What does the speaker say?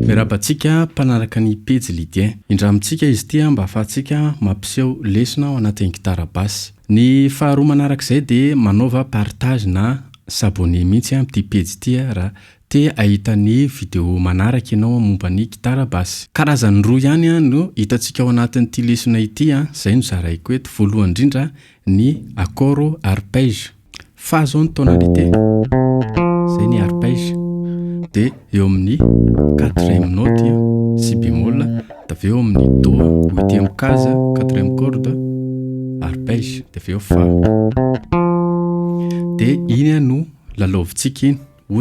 Mirabantsika mpanaraka ny pejy Lydien. Indramitsika izy ity mba ahafahantsika mampiseho lesona ao anatin'ny gitara basse. Ny faharoa manarak'izay dia manaova partage na s'abonner mihitsy amin'ity pejy ity raha te ahita ny vidéo manaraka ianao momba ny gitara basse. Karazany roa ihany no hitantsika ao anatin'ity lesona ity. Izay no zaraiko eto. Voalohany indrindra ny accord arpège, fa zao ny tonalité, zay ny arpège. De eo amin'ny 4e note si bémol, de avy eo amin'ny do, 8e case, 4e corde, arpège, de avy eo fa. De iny no lalaovintsika iny.